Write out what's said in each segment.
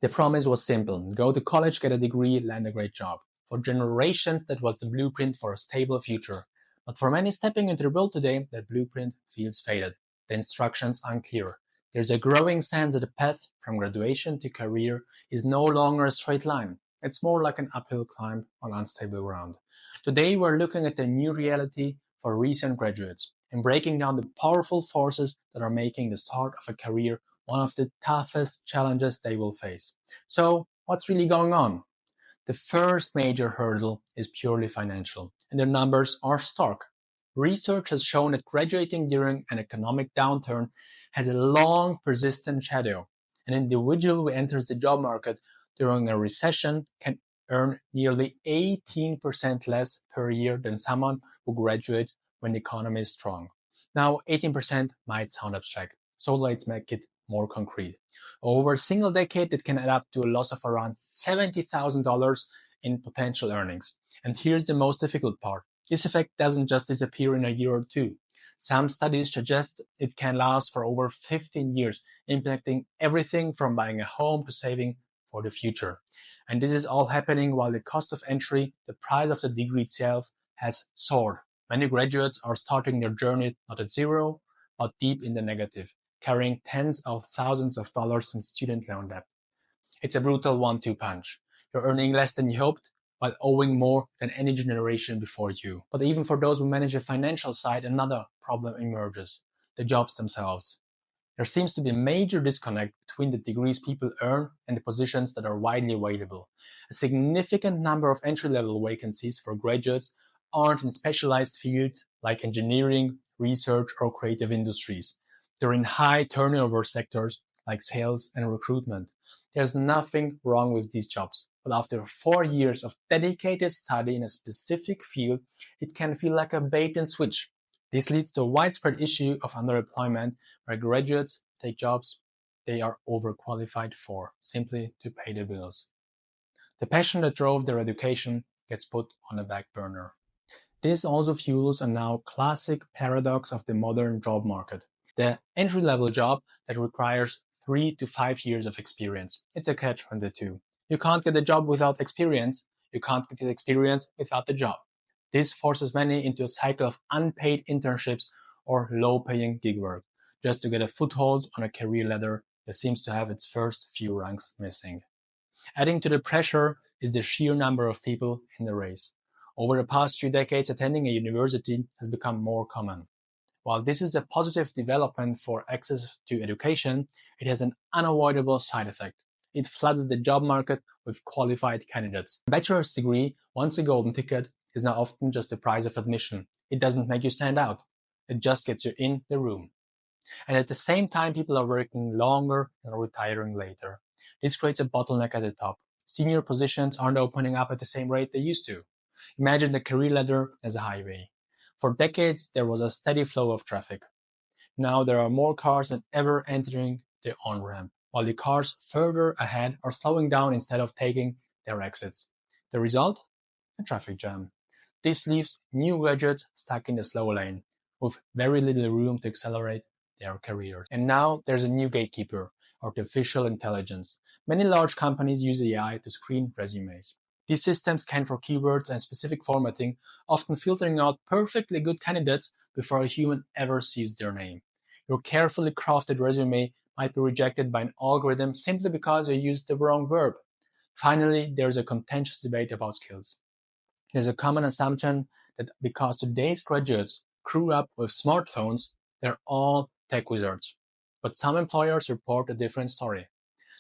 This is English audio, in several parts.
The promise was simple: go to college, get a degree, land a great job. For generations, that was the blueprint for a stable future. But for many stepping into the world today, that blueprint feels faded. The instructions unclear. There's a growing sense that the path from graduation to career is no longer a straight line. It's more like an uphill climb on unstable ground. Today, we're looking at the new reality for recent graduates and breaking down the powerful forces that are making the start of a career one of the toughest challenges they will face. So, what's really going on? The first major hurdle is purely financial, and the numbers are stark. Research has shown that graduating during an economic downturn has a long, persistent shadow. An individual who enters the job market during a recession can earn nearly 18% less per year than someone who graduates when the economy is strong. Now, 18% might sound abstract, so let's make it more concrete. Over a single decade, it can add up to a loss of around $70,000 in potential earnings. And here's the most difficult part. This effect doesn't just disappear in a year or two. Some studies suggest it can last for over 15 years, impacting everything from buying a home to saving for the future. And this is all happening while the cost of entry, the price of the degree itself, has soared. Many graduates are starting their journey not at zero, but deep in the negative, carrying tens of thousands of dollars in student loan debt. It's a brutal 1-2 punch. You're earning less than you hoped, while owing more than any generation before you. But even for those who manage the financial side, another problem emerges: the jobs themselves. There seems to be a major disconnect between the degrees people earn and the positions that are widely available. A significant number of entry-level vacancies for graduates aren't in specialized fields like engineering, research, or creative industries. They're in high turnover sectors like sales and recruitment. There's nothing wrong with these jobs, but after 4 years of dedicated study in a specific field, it can feel like a bait and switch. This leads to a widespread issue of underemployment, where graduates take jobs they are overqualified for, simply to pay the bills. The passion that drove their education gets put on the back burner. This also fuels a now classic paradox of the modern job market: the entry-level job that requires 3 to 5 years of experience. It's a catch-22. You can't get a job without experience. You can't get the experience without the job. This forces many into a cycle of unpaid internships or low-paying gig work, just to get a foothold on a career ladder that seems to have its first few rungs missing. Adding to the pressure is the sheer number of people in the race. Over the past few decades, attending a university has become more common. While this is a positive development for access to education, it has an unavoidable side effect. It floods the job market with qualified candidates. A bachelor's degree, once a golden ticket, is now often just the price of admission. It doesn't make you stand out. It just gets you in the room. And at the same time, people are working longer and retiring later. This creates a bottleneck at the top. Senior positions aren't opening up at the same rate they used to. Imagine the career ladder as a highway. For decades, there was a steady flow of traffic. Now there are more cars than ever entering the on-ramp, while the cars further ahead are slowing down instead of taking their exits. The result? A traffic jam. This leaves new graduates stuck in the slow lane, with very little room to accelerate their careers. And now there's a new gatekeeper: artificial intelligence. Many large companies use AI to screen resumes. These systems scan for keywords and specific formatting, often filtering out perfectly good candidates before a human ever sees their name. Your carefully crafted resume might be rejected by an algorithm simply because you used the wrong verb. Finally, there's a contentious debate about skills. There's a common assumption that because today's graduates grew up with smartphones, they're all tech wizards. But some employers report a different story.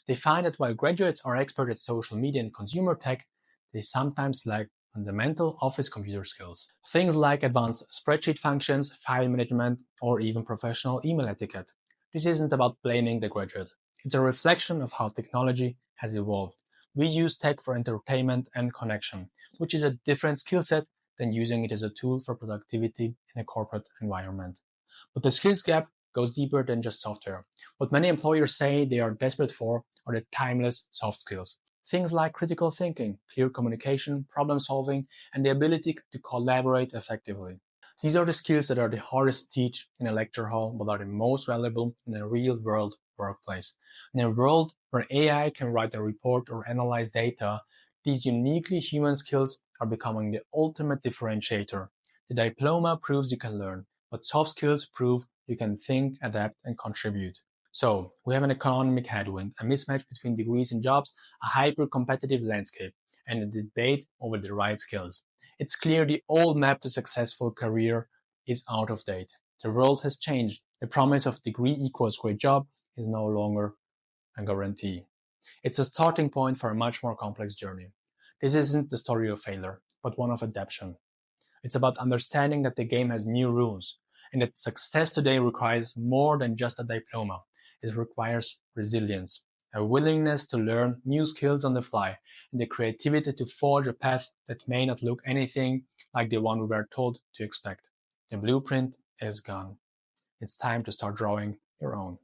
They find that while graduates are expert at social media and consumer tech, they sometimes lack fundamental office computer skills. Things like advanced spreadsheet functions, file management, or even professional email etiquette. This isn't about blaming the graduate. It's a reflection of how technology has evolved. We use tech for entertainment and connection, which is a different skill set than using it as a tool for productivity in a corporate environment. But the skills gap goes deeper than just software. What many employers say they are desperate for are the timeless soft skills. Things like critical thinking, clear communication, problem solving, and the ability to collaborate effectively. These are the skills that are the hardest to teach in a lecture hall, but are the most valuable in a real-world workplace. In a world where AI can write a report or analyze data, these uniquely human skills are becoming the ultimate differentiator. The diploma proves you can learn, but soft skills prove you can think, adapt, and contribute. So, we have an economic headwind, a mismatch between degrees and jobs, a hyper-competitive landscape, and a debate over the right skills. It's clear the old map to successful career is out of date. The world has changed. The promise of degree equals great job is no longer a guarantee. It's a starting point for a much more complex journey. This isn't the story of failure, but one of adaptation. It's about understanding that the game has new rules and that success today requires more than just a diploma. It requires resilience, a willingness to learn new skills on the fly, and the creativity to forge a path that may not look anything like the one we were told to expect. The blueprint is gone. It's time to start drawing your own.